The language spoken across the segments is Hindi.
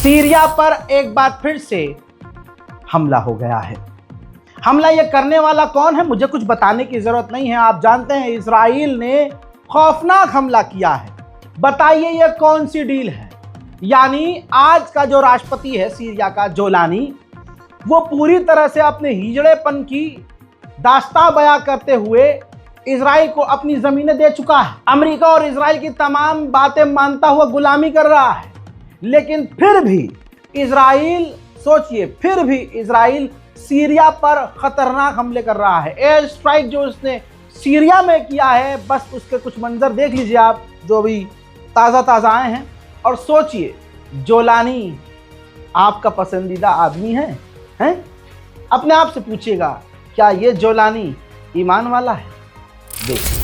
सीरिया पर एक बार फिर से हमला हो गया है। हमला ये करने वाला कौन है मुझे कुछ बताने की जरूरत नहीं है। आप जानते हैं इजराइल ने खौफनाक हमला किया है। बताइए ये कौन सी डील है। यानी आज का जो राष्ट्रपति है सीरिया का जोलानी, वो पूरी तरह से अपने हिजड़ेपन की दास्तां बयां करते हुए इजराइल को अपनी जमीनें दे चुका है। अमेरिका और इजराइल की तमाम बातें मानता हुआ गुलामी कर रहा है। लेकिन फिर भी इजराइल, सोचिए, फिर भी इजराइल सीरिया पर खतरनाक हमले कर रहा है। एयर स्ट्राइक जो उसने सीरिया में किया है, बस उसके कुछ मंजर देख लीजिए आप, जो भी ताज़ा आए हैं। और सोचिए, जोलानी आपका पसंदीदा आदमी है? अपने आप से पूछिएगा, क्या ये जोलानी ईमान वाला है? देखिए,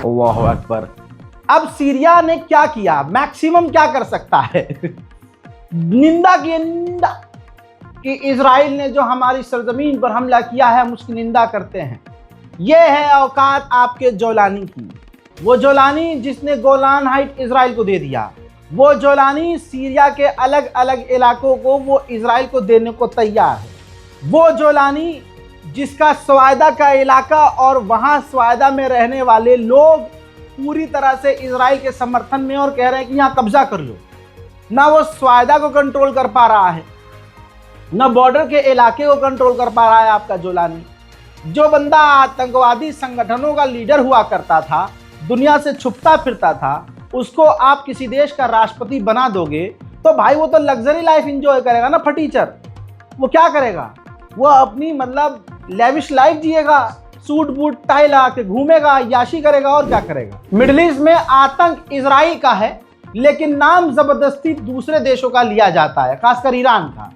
अल्लाहु अकबर। अब सीरिया ने क्या किया, मैक्सिमम क्या कर सकता है? निंदा की निंदा कि इजराइल ने जो हमारी सरजमीन पर हमला किया है हम उसकी निंदा करते हैं। यह है औकात आपके जोलानी की। वो जोलानी जिसने गोलान हाइट इजराइल को दे दिया, वो जोलानी सीरिया के अलग अलग इलाकों को वो इजराइल को देने को तैयार है। वो जोलानी जिसका स्वायदा का इलाका और वहां स्वायदा में रहने वाले लोग पूरी तरह से इजराइल के समर्थन में और कह रहे हैं कि यहां कब्जा कर लो। ना वो स्वायदा को कंट्रोल कर पा रहा है, ना बॉर्डर के इलाके को कंट्रोल कर पा रहा है आपका जोलानी। जो बंदा आतंकवादी संगठनों का लीडर हुआ करता था, दुनिया से छुपता फिरता था, उसको आप किसी देश का राष्ट्रपति बना दोगे तो भाई वो तो लग्जरी लाइफ एंजॉय करेगा ना फटीचर। वो क्या करेगा? वो अपनी मतलब लेविश लाइफ जिएगा, सूट बूट टाई लगा के घूमेगा, याशी करेगा और क्या करेगा। मिडिल ईस्ट में आतंक इजराइल का है, लेकिन नाम जबरदस्ती दूसरे देशों का लिया जाता है, खासकर ईरान का।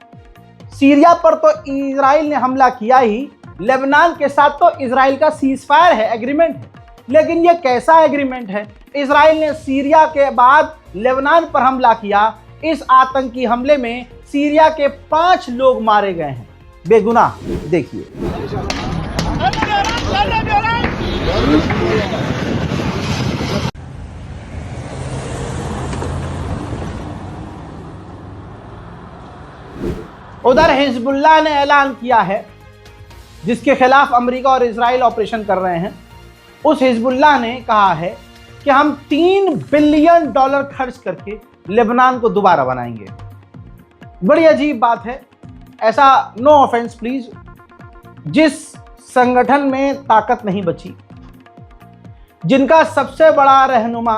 सीरिया पर तो इजराइल ने हमला किया ही, लेबनान के साथ तो इजराइल का सीज फायर है, एग्रीमेंट है। लेकिन ये कैसा एग्रीमेंट है? इजराइल ने सीरिया के बाद लेबनान पर हमला किया। इस आतंकी हमले में सीरिया के 5 लोग मारे गए हैं, बेगुनाह। देखिए, उधर हिजबुल्लाह ने ऐलान किया है, जिसके खिलाफ अमेरिका और इजराइल ऑपरेशन कर रहे हैं। उस हिजबुल्लाह ने कहा है कि हम $3 बिलियन खर्च करके लेबनान को दोबारा बनाएंगे। बड़ी अजीब बात है। ऐसा, नो ऑफेंस प्लीज, जिस संगठन में ताकत नहीं बची, जिनका सबसे बड़ा रहनुमा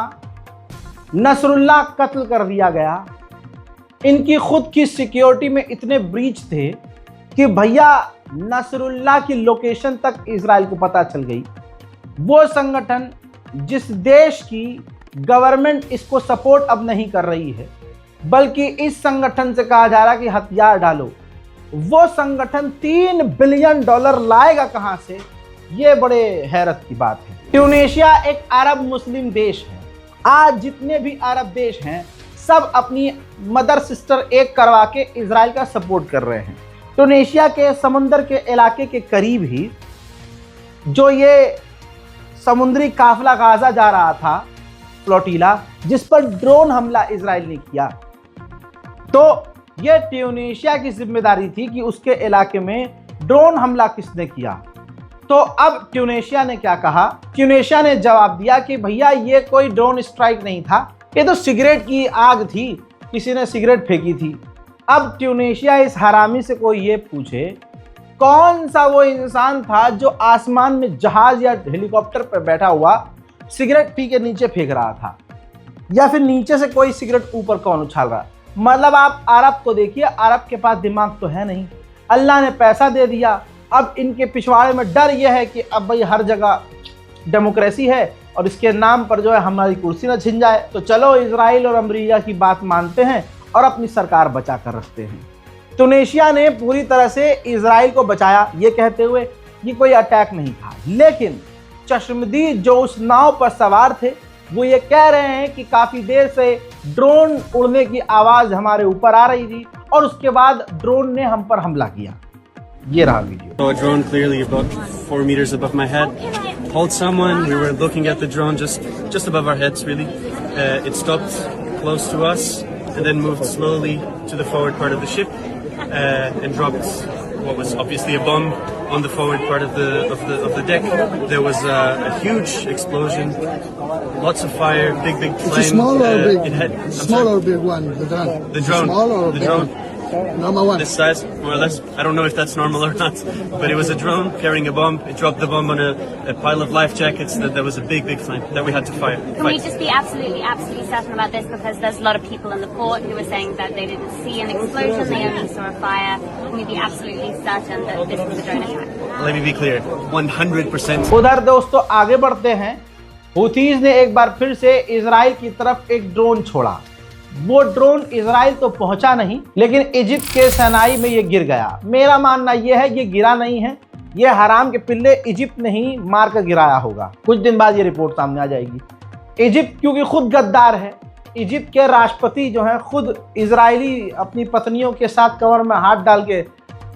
नसरुल्लाह कत्ल कर दिया गया, इनकी खुद की सिक्योरिटी में इतने ब्रीच थे कि भैया नसरुल्लाह की लोकेशन तक इजराइल को पता चल गई। वो संगठन जिस देश की गवर्नमेंट इसको सपोर्ट अब नहीं कर रही है, बल्कि इस संगठन से कहा जा रहा है कि हथियार डालो, वो संगठन $3 बिलियन लाएगा कहां से? ये बड़े हैरत की बात है। ट्यूनीशिया एक अरब मुस्लिम देश है। आज जितने भी अरब देश हैं सब अपनी मदर सिस्टर एक करवा के इजराइल का सपोर्ट कर रहे हैं। ट्यूनीशिया के समुंदर के इलाके के करीब ही जो ये समुद्री काफिला गाजा जा रहा था, फ्लोटिला, जिस पर ड्रोन हमला इजराइल ने किया, तो यह ट्यूनीशिया की जिम्मेदारी थी कि उसके इलाके में ड्रोन हमला किसने किया। तो अब ट्यूनीशिया ने क्या कहा? ट्यूनीशिया ने जवाब दिया कि भैया ये कोई ड्रोन स्ट्राइक नहीं था, ये तो सिगरेट की आग थी, किसी ने सिगरेट फेंकी थी। अब ट्यूनीशिया इस हरामी से कोई ये पूछे कौन सा वो इंसान था जो आसमान में जहाज या हेलीकॉप्टर पर बैठा हुआ सिगरेट पी के नीचे फेंक रहा था, या फिर नीचे से कोई सिगरेट ऊपर कौन उछाल रहा। मतलब आप अरब को देखिए, अरब के पास दिमाग तो है नहीं, अल्लाह ने पैसा दे दिया। अब इनके पिछवाड़े में डर यह है कि अब भाई हर जगह डेमोक्रेसी है और इसके नाम पर जो है हमारी कुर्सी न छिन जाए, तो चलो इजराइल और अमेरिका की बात मानते हैं और अपनी सरकार बचा कर रखते हैं। ट्यूनीशिया ने पूरी तरह से इजराइल को बचाया ये कहते हुए ये कोई अटैक नहीं था, लेकिन चश्मदीद जो उस नाव पर सवार थे वो ये कह रहे हैं कि काफ़ी देर से ड्रोन उड़ने की आवाज़ हमारे ऊपर आ रही थी और उसके बाद ड्रोन ने हम पर हमला किया। ये रहा video. So a drone clearly about 4 meters above my head. Called someone. We were looking at the drone just above our heads, really. It stopped close to us and then moved slowly to the forward part of the ship and dropped what was obviously a bomb on the forward part of the deck. There was a huge explosion, lots of fire, big flame. It's a small or big? It had Small or big one? The drone. The drone. Small or the big? drone. Number one. This size, more or less. I don't know if that's normal or not, but it was a drone carrying a bomb. It dropped the bomb on a pile of life jackets. There was a big flame that we had to fight. Can we just be absolutely certain about this? Because there's a lot of people in the port who were saying that they didn't see an explosion, they only saw a fire. Can we be absolutely certain that this was a drone attack? Let me be clear, 100%. उधर दोस्तों आगे बढ़ते हैं। हुतीज ने एक बार फिर से इजराइल की तरफ एक ड्रोन छोड़ा। वो ड्रोन इजराइल तो पहुंचा नहीं, लेकिन इजिप्ट के सनाई में ये गिर गया। मेरा मानना ये है ये गिरा नहीं है, ये हराम के पिल्ले इजिप्ट ने ही मार कर गिराया होगा। कुछ दिन बाद ये रिपोर्ट सामने आ जाएगी। इजिप्ट क्योंकि खुद गद्दार है, इजिप्ट के राष्ट्रपति जो हैं खुद इजरायली अपनी पत्नियों के साथ कमर में हाथ डाल के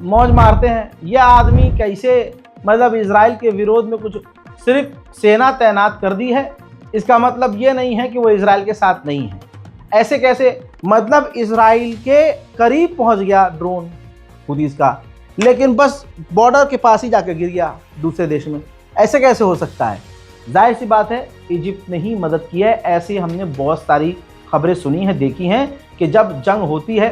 मौज मारते हैं। यह आदमी कैसे मतलब इजराइल के विरोध में कुछ सिर्फ सेना तैनात कर दी है, इसका मतलब ये नहीं है कि वो इजराइल के साथ नहीं है। ऐसे कैसे, मतलब इजराइल के करीब पहुंच गया ड्रोन हुतीज का, लेकिन बस बॉर्डर के पास ही जाकर गिर गया दूसरे देश में। ऐसे कैसे हो सकता है? जाहिर सी बात है इजिप्ट ने ही मदद की है। ऐसी हमने बहुत सारी खबरें सुनी हैं, देखी हैं कि जब जंग होती है,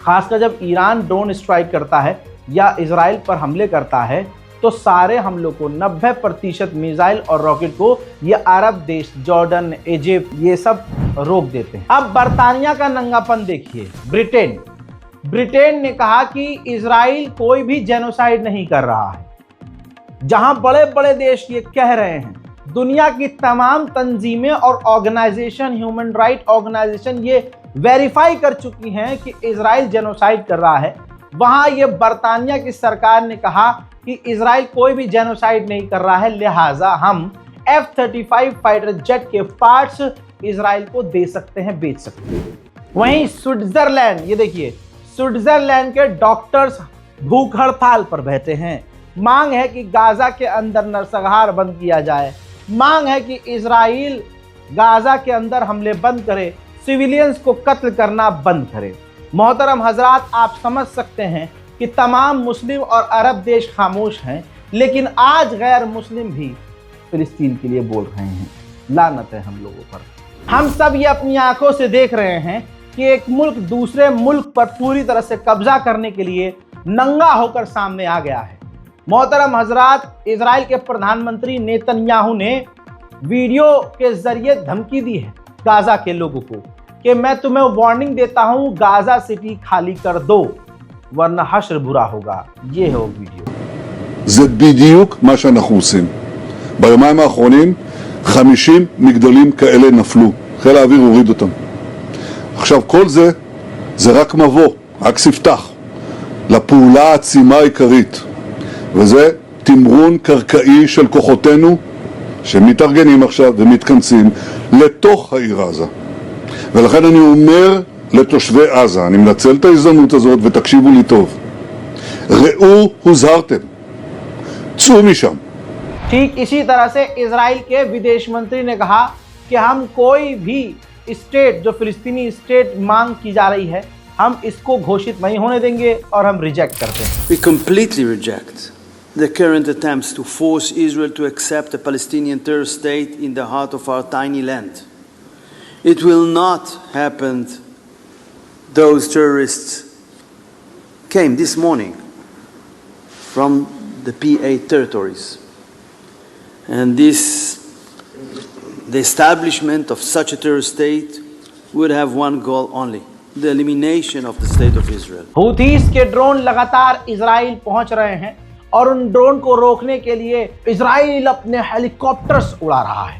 खासकर जब ईरान ड्रोन स्ट्राइक करता है या इजराइल पर हमले करता है, तो सारे हमलों को 90% मिसाइल और रॉकेट को ये अरब देश जॉर्डन, इजिप्ट ये सब रोक देते हैं। अब बर्तानिया का नंगापन देखिए। ब्रिटेन ने कहा कि इजराइल कोई भी जेनोसाइड नहीं कर रहा है, जहां बड़े बड़े देश ये कह रहे हैं। दुनिया की तमाम तंजीमें और ऑर्गेनाइजेशन, ह्यूमन राइट ऑर्गेनाइजेशन ये वेरीफाई कर चुकी हैं कि इजराइल जेनोसाइड कर रहा है। वहां ये बर्तानिया की सरकार ने कहा कि इजराइल कोई भी जेनोसाइड नहीं कर रहा है, लिहाजा हम F-35 फाइटर जेट के पार्ट्स इजराइल को दे सकते हैं, बेच सकते हैं। वहीं स्विट्जरलैंड, ये देखिए, स्विट्जरलैंड के डॉक्टर्स भूख हड़ताल पर बैठे हैं। मांग है कि गाजा के अंदर नरसंहार बंद किया जाए। मांग है कि इजराइल गाजा के अंदर हमले बंद करे, सिविलियंस को कत्ल करना बंद करे। मोहतरम हजरात, आप समझ सकते हैं कि तमाम मुस्लिम और अरब देश खामोश हैं, लेकिन आज गैर मुस्लिम भी फिलिस्तीन के लिए बोल रहे हैं। लानत है हम लोगों पर। हम सब ये अपनी आंखों से देख रहे हैं कि एक मुल्क दूसरे मुल्क पर पूरी तरह से कब्जा करने के लिए नंगा होकर सामने आ गया है। मोहतरम हजरात, इजराइल के प्रधानमंत्री नेतन्याहू ने वीडियो के जरिए धमकी दी है गाजा के लोगों को कि मैं तुम्हें वार्निंग देता हूं, गाजा सिटी खाली कर दो वरना हश्र बुरा होगा। ये है वो वीडियो। זה בדיוק מה שאנחנו עושים. ביומיים האחרונים 50 מגדלים כאלה נפלו. חיל האוויר הוריד אותם. עכשיו כל זה רק מבוא, רק ספתח לפעולה העצימה העיקרית. וזה תמרון קרקעי של כוחותינו שמתארגנים עכשיו ומתכנסים לתוך העיר עזה. ולכן אני אומר לתושבי עזה, אני מנצל את ההזדמנות הזאת ותקשיבו לי טוב. ראו הוזהרתם. צאו משם. ठीक इसी तरह से इजराइल के विदेश मंत्री ने कहा कि हम कोई भी स्टेट जो फिलिस्तीनी स्टेट मांग की जा रही है, हम इसको घोषित नहीं होने देंगे और हम रिजेक्ट करते हैं। We completely reject the current attempts to force Israel to accept a Palestinian terror state in the heart of our tiny land. It will not happen those terrorists came this morning from the PA territories. And the establishment of such a terrorist state would have one goal only: the elimination of the state of Israel. हूथीस के ड्रोन लगातार इजराइल पहुंच रहे हैं और उन ड्रोन को रोकने के लिए इजराइल अपने हेलीकॉप्टर्स उड़ा रहा है.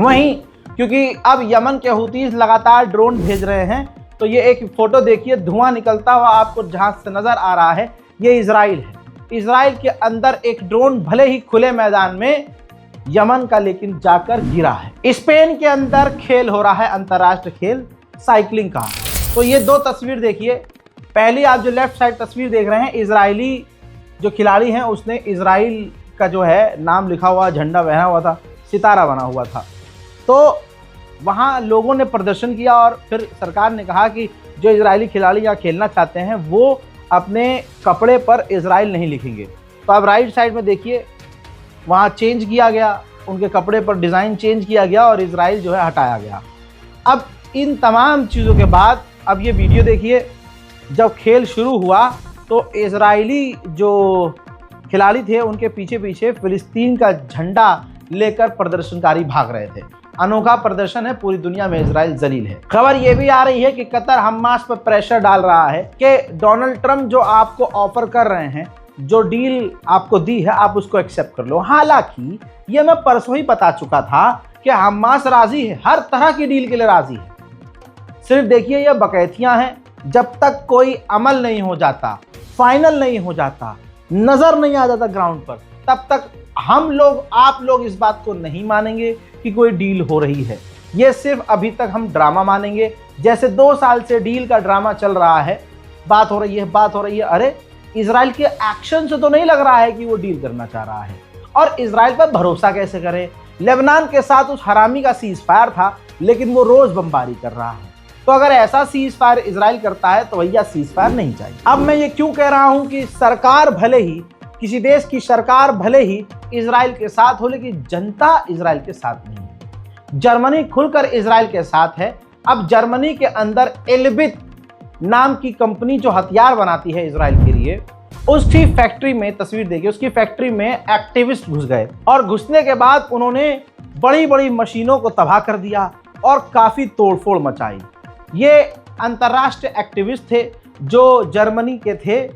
वहीं क्योंकि अब यमन के हूतीस लगातार ड्रोन भेज रहे हैं, तो ये एक फोटो देखिए, धुआं निकलता हुआ आपको जहां से नजर आ रहा है, ये इजराइल है. इजराइल के अंदर एक ड्रोन भले ही खुले मैदान में यमन का, लेकिन जाकर गिरा है. स्पेन के अंदर खेल हो रहा है, अंतर्राष्ट्रीय खेल साइकिलिंग का. तो ये दो तस्वीर देखिए. पहली आप जो लेफ्ट साइड तस्वीर देख रहे हैं, इजरायली जो खिलाड़ी हैं उसने इजराइल का जो है नाम लिखा हुआ, झंडा बना हुआ था, सितारा बना हुआ था. तो वहाँ लोगों ने प्रदर्शन किया और फिर सरकार ने कहा कि जो इजरायली खिलाड़ी यहाँ खेलना चाहते हैं वो अपने कपड़े पर इजराइल नहीं लिखेंगे. तो अब राइट साइड में देखिए, वहाँ चेंज किया गया, उनके कपड़े पर डिज़ाइन चेंज किया गया और इजराइल जो है हटाया गया. अब इन तमाम चीज़ों के बाद अब ये वीडियो देखिए. जब खेल शुरू हुआ तो इजरायली जो खिलाड़ी थे उनके पीछे पीछे फिलिस्तीन का झंडा लेकर प्रदर्शनकारी भाग रहे थे. अनोखा प्रदर्शन है, पूरी दुनिया में इजराइल जलील है. खबर यह भी आ रही है कि कतर हमास पर प्रेशर डाल रहा है कि डोनाल्ड ट्रंप जो आपको ऑफर कर रहे हैं, जो डील आपको दी है, आप उसको एक्सेप्ट कर लो. हालांकि यह मैं परसों ही बता चुका था कि हमास राजी है, हर तरह की डील के लिए राजी है. सिर्फ देखिए ये बकैतियां हैं. जब तक कोई अमल नहीं हो जाता, फाइनल नहीं हो जाता, नजर नहीं आ जाता ग्राउंड पर, तब तक हम लोग, आप लोग इस बात को नहीं मानेंगे कि कोई डील हो रही है. ये सिर्फ अभी तक हम ड्रामा मानेंगे. जैसे 2 साल से डील का ड्रामा चल रहा है, बात हो रही है, बात हो रही है. अरे इजराइल के एक्शन से तो नहीं लग रहा है कि वो डील करना चाह रहा है. और इजराइल पर भरोसा कैसे करें? लेबनान के साथ उस हरामी का सीज फायर था, लेकिन वो रोज बमबारी कर रहा है. तो अगर ऐसा सीज फायर इजराइल करता है तो भैया सीज फायर नहीं चाहिए. अब मैं ये क्यों कह रहा हूं कि सरकार भले ही, किसी देश की सरकार भले ही इजराइल के साथ हो, लेकिन जनता इजराइल के साथ नहीं है. जर्मनी खुलकर इजराइल के साथ है. अब जर्मनी के अंदर एल्बिट नाम की कंपनी जो हथियार बनाती है इजराइल के लिए, उसकी फैक्ट्री में, तस्वीर देखिए, उसकी फैक्ट्री में एक्टिविस्ट घुस गए और घुसने के बाद उन्होंने बड़ी बड़ी मशीनों को तबाह कर दिया और काफ़ी तोड़फोड़ मचाई. ये अंतर्राष्ट्रीय एक्टिविस्ट थे जो जर्मनी के थे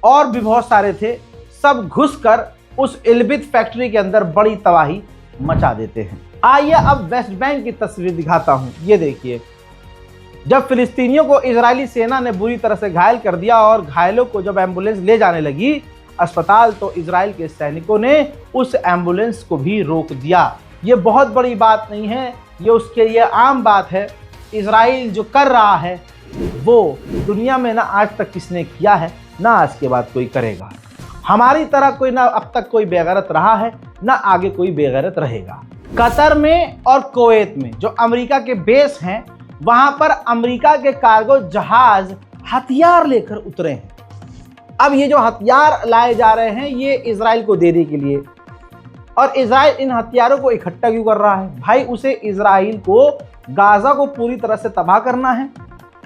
और भी बहुत सारे थे. सब घुसकर उस एल्बिट फैक्ट्री के अंदर बड़ी तबाही मचा देते हैं. आइए अब वेस्ट बैंक की तस्वीर दिखाता हूं. ये देखिए, जब फिलिस्तीनियों को इजरायली सेना ने बुरी तरह से घायल कर दिया और घायलों को जब एम्बुलेंस ले जाने लगी अस्पताल, तो इजराइल के सैनिकों ने उस एम्बुलेंस को भी रोक दिया. ये बहुत बड़ी बात नहीं है, ये उसके लिए आम बात है. इजराइल जो कर रहा है वो दुनिया में ना आज तक किसने किया है, ना आज के बाद कोई करेगा. हमारी तरह कोई ना अब तक कोई बेगैरत रहा है, ना आगे कोई बेगैरत रहेगा. कतर में और कुवैत में जो अमेरिका के बेस हैं, वहां पर अमेरिका के कार्गो जहाज हथियार लेकर उतरे हैं. अब ये जो हथियार लाए जा रहे हैं ये इजराइल को देने के लिए. और इजराइल इन हथियारों को इकट्ठा क्यों कर रहा है? भाई उसे इजराइल को गाजा को पूरी तरह से तबाह करना है.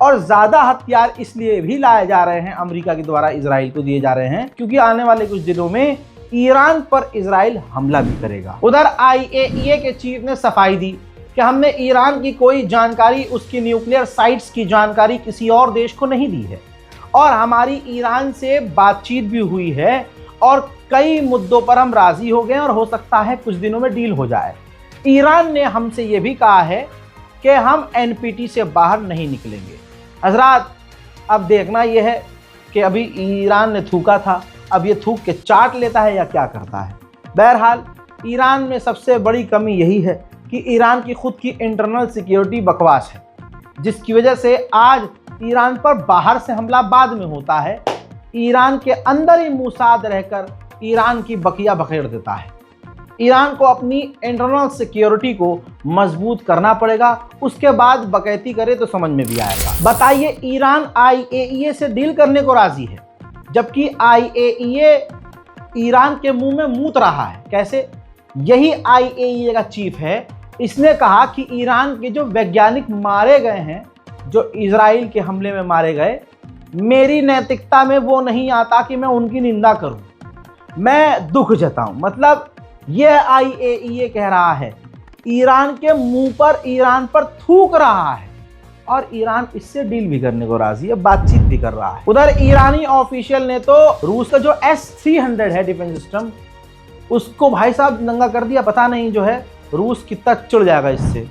और ज़्यादा हथियार इसलिए भी लाए जा रहे हैं, अमेरिका के द्वारा इजराइल को दिए जा रहे हैं, क्योंकि आने वाले कुछ दिनों में ईरान पर इजराइल हमला भी करेगा. उधर IAEA के चीफ ने सफाई दी कि हमने ईरान की कोई जानकारी, उसकी न्यूक्लियर साइट्स की जानकारी किसी और देश को नहीं दी है और हमारी ईरान से बातचीत भी हुई है और कई मुद्दों पर हम राजी हो गए और हो सकता है कुछ दिनों में डील हो जाए. ईरान ने हमसे ये भी कहा है कि हम NPT से बाहर नहीं निकलेंगे. हजरात, अब देखना यह है कि अभी ईरान ने थूका था, अब ये थूक के चाट लेता है या क्या करता है. बहरहाल ईरान में सबसे बड़ी कमी यही है कि ईरान की खुद की इंटरनल सिक्योरिटी बकवास है. जिसकी वजह से आज ईरान पर बाहर से हमला बाद में होता है, ईरान के अंदर ही मोसाद रहकर ईरान की बकिया बखेड़ देता है। ईरान को अपनी इंटरनल सिक्योरिटी को मजबूत करना पड़ेगा, उसके बाद बकैती करे तो समझ में भी आएगा। बताइए, ईरान IAEA से डील करने को राजी है, जबकि IAEA ईरान के मुंह में मूत रहा है। कैसे? यही IAEA का चीफ है, इसने कहा कि ईरान के जो वैज्ञानिक मारे गए हैं, जो इजराइल के हमले में मारे गए, मेरी नैतिकता में वो नहीं आता कि मैं उनकी निंदा करूं, मैं दुख जताऊं। मतलब यह IAEA कह रहा है, ईरान के मुंह पर, ईरान पर थूक रहा है, और ईरान इससे डील भी करने को राजी है, बातचीत भी कर रहा है। उधर ईरानी ऑफिशियल ने तो रूस का जो S-300 है डिफेंस सिस्टम, उसको भाई साहब नंगा कर दिया। पता नहीं जो है रूस कितना चिढ़ जाएगा इससे।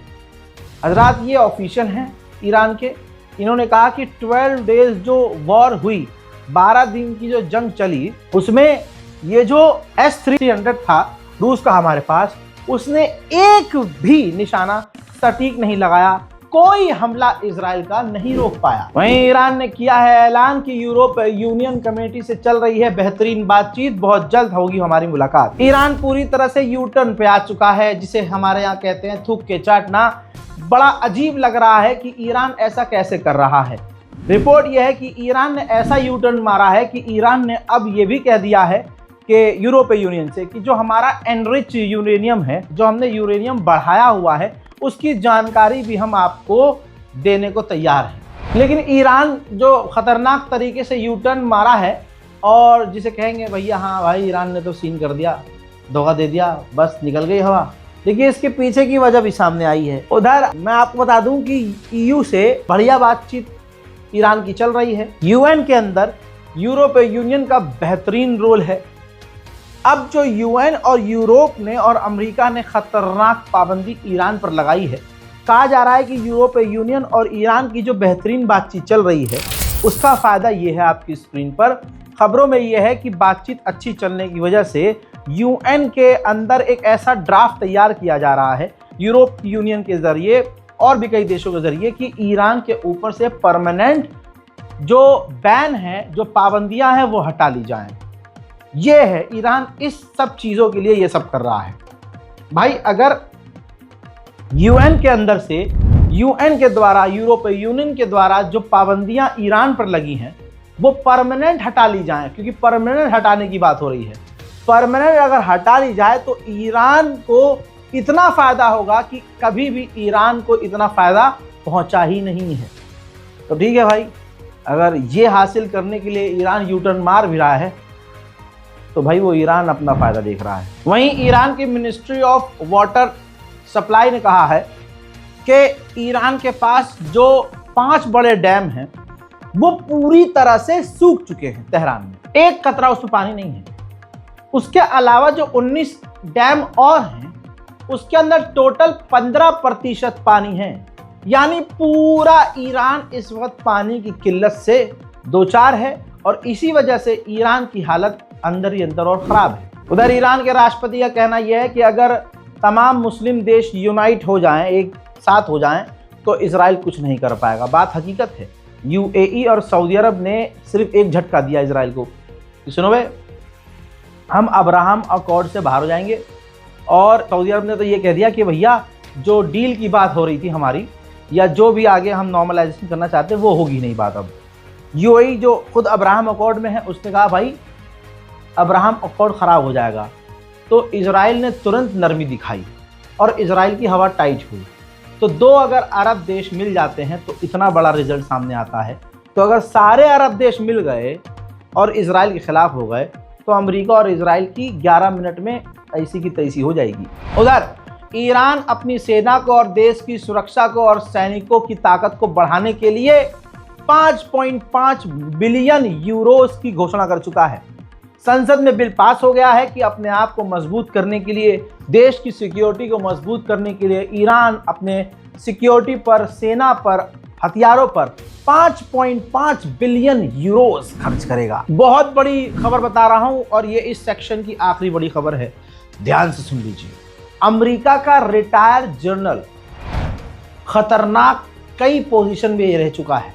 हजरात, ये ऑफिशियल हैं ईरान के, इन्होंने कहा कि 12 डेज जो वॉर हुई, 12 दिन की जो जंग चली, उसमें ये जो S-300 था रूस का हमारे पास, उसने एक भी निशाना सटीक नहीं लगाया, कोई हमला इजराइल का नहीं रोक पाया। वहीं ईरान ने किया है ऐलान कि यूरोप यूनियन कमेटी से चल रही है बेहतरीन बातचीत, बहुत जल्द होगी हमारी मुलाकात। ईरान पूरी तरह से U-टर्न पे आ चुका है, जिसे हमारे यहाँ कहते हैं थूक के चाटना। बड़ा अजीब लग रहा है कि ईरान ऐसा कैसे कर रहा है। रिपोर्ट यह है कि ईरान ने ऐसा U-टर्न मारा है कि ईरान ने अब ये भी कह दिया है कि यूरोपीय यूनियन से कि जो हमारा एनरिच यूरेनियम है, जो हमने यूरेनियम बढ़ाया हुआ है, उसकी जानकारी भी हम आपको देने को तैयार हैं। लेकिन ईरान जो खतरनाक तरीके से U-टर्न मारा है, और जिसे कहेंगे भैया हाँ भाई ईरान ने तो सीन कर दिया, धोखा दे दिया, बस निकल गई हवा, देखिए इसके पीछे की वजह भी सामने आई है। उधर मैं आपको बता दूं कि EU से बढ़िया बातचीत ईरान की चल रही है। UN के अंदर यूरोपीय यूनियन का बेहतरीन रोल है। अब जो UN और यूरोप ने और अमेरिका ने खतरनाक पाबंदी ईरान पर लगाई है, कहा जा रहा है कि यूरोपीय यूनियन और ईरान की जो बेहतरीन बातचीत चल रही है, उसका फ़ायदा ये है आपकी स्क्रीन पर। खबरों में ये है कि बातचीत अच्छी चलने की वजह से UN के अंदर एक ऐसा ड्राफ्ट तैयार किया जा रहा है यूरोप यूनियन के ज़रिए और भी कई देशों के ज़रिए कि ईरान के ऊपर से परमानेंट जो बैन है, जो पाबंदियां हैं, वो हटा ली जाएं। ये है, ईरान इस सब चीज़ों के लिए ये सब कर रहा है। भाई अगर UN के अंदर से, UN के द्वारा, यूरोपीय यूनियन के द्वारा जो पाबंदियां ईरान पर लगी हैं, वो परमानेंट हटा ली जाएं, क्योंकि परमानेंट हटाने की बात हो रही है। परमानेंट अगर हटा ली जाए तो ईरान को इतना फ़ायदा होगा कि कभी भी ईरान को इतना फ़ायदा पहुंचा ही नहीं है। तो ठीक है भाई, अगर ये हासिल करने के लिए ईरान U-टर्न मार भी रहा है, तो भाई वो ईरान अपना फ़ायदा देख रहा है। वहीं ईरान की मिनिस्ट्री ऑफ वाटर सप्लाई ने कहा है कि ईरान के पास जो 5 बड़े डैम हैं, वो पूरी तरह से सूख चुके हैं। तेहरान में एक कतरा उसमें पानी नहीं है। उसके अलावा जो 19 डैम और हैं, उसके अंदर टोटल 15% पानी है। यानी पूरा ईरान इस वक्त पानी की किल्लत से दो चार है, और इसी वजह से ईरान की हालत अंदर ही अंदर और ख़राब है। उधर ईरान के राष्ट्रपति का कहना यह है कि अगर तमाम मुस्लिम देश यूनाइट हो जाएं, एक साथ हो जाएं, तो इजराइल कुछ नहीं कर पाएगा। बात हकीकत है। UAE और सऊदी अरब ने सिर्फ एक झटका दिया इजराइल को कि सुनो भाई, हम अब्राहम अकॉर्ड से बाहर हो जाएंगे। और सऊदी अरब ने तो ये कह दिया कि भैया जो डील की बात हो रही थी हमारी, या जो भी आगे हम नॉर्मलाइजेशन करना चाहते हैं, वो होगी नहीं बात। अब UAE जो खुद अब्राहम अकॉर्ड में है, उसने कहा भाई अब्राहम अकॉर्ड ख़राब हो जाएगा। तो इजराइल ने तुरंत नरमी दिखाई और इजराइल की हवा टाइट हुई। तो दो अगर अरब देश मिल जाते हैं तो इतना बड़ा रिजल्ट सामने आता है। तो अगर सारे अरब देश मिल गए और इजराइल के खिलाफ हो गए, तो अमेरिका और इजराइल की 11 मिनट में ऐसी की तैसी हो जाएगी। उधर ईरान अपनी सेना को और देश की सुरक्षा को और सैनिकों की ताकत को बढ़ाने के लिए 5.5 बिलियन यूरोस की घोषणा कर चुका है। संसद में बिल पास हो गया है कि अपने आप को मजबूत करने के लिए, देश की सिक्योरिटी को मजबूत करने के लिए ईरान अपने सिक्योरिटी पर, सेना पर, हथियारों पर 5.5 बिलियन यूरोस खर्च करेगा। बहुत बड़ी खबर बता रहा हूं, और ये इस सेक्शन की आखिरी बड़ी खबर है, ध्यान से सुन लीजिए। अमेरिका का रिटायर्ड जनरल खतरनाक कई पोजीशन में ये रह चुका है,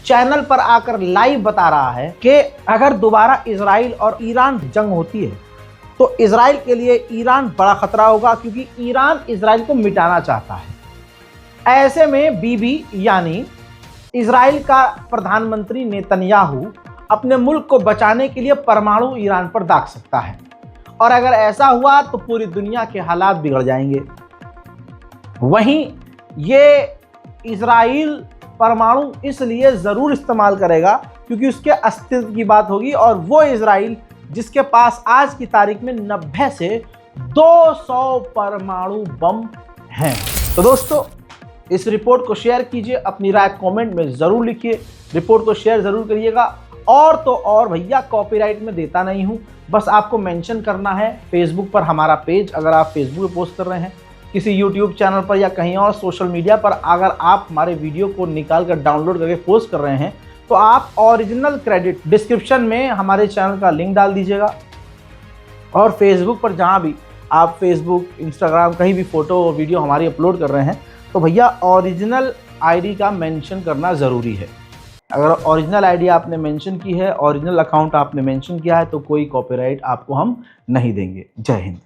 चैनल पर आकर लाइव बता रहा है कि अगर दोबारा इजराइल और ईरान जंग होती है तो इजराइल के लिए ईरान बड़ा खतरा होगा, क्योंकि ईरान इजराइल को मिटाना चाहता है। ऐसे में बीबी यानी इजराइल का प्रधानमंत्री नेतन्याहू अपने मुल्क को बचाने के लिए परमाणु ईरान पर दाग सकता है, और अगर ऐसा हुआ तो पूरी दुनिया के हालात बिगड़ जाएंगे। वहीं ये इजराइल परमाणु इसलिए ज़रूर इस्तेमाल करेगा क्योंकि उसके अस्तित्व की बात होगी, और वो इजराइल जिसके पास आज की तारीख में 90 से 200 परमाणु बम हैं। तो दोस्तों, इस रिपोर्ट को शेयर कीजिए, अपनी राय कमेंट में ज़रूर लिखिए, रिपोर्ट को शेयर ज़रूर करिएगा। और तो और भैया, कॉपीराइट में देता नहीं हूँ, बस आपको मेंशन करना है फेसबुक पर हमारा पेज, अगर आप फेसबुक पे पोस्ट कर रहे हैं, किसी यूट्यूब चैनल पर या कहीं और सोशल मीडिया पर अगर आप हमारे वीडियो को निकाल कर डाउनलोड करके पोस्ट कर रहे हैं, तो आप ओरिजिनल क्रेडिट डिस्क्रिप्शन में हमारे चैनल का लिंक डाल दीजिएगा। और फेसबुक पर जहाँ भी आप फेसबुक, इंस्टाग्राम, कहीं भी फ़ोटो और वीडियो हमारी अपलोड कर रहे हैं, तो भैया ओरिजिनल आईडी का मेंशन करना ज़रूरी है। अगर ओरिजिनल आईडी आपने मेंशन की है, ओरिजिनल अकाउंट आपने मेंशन किया है, तो कोई कॉपीराइट आपको हम नहीं देंगे। जय हिंद।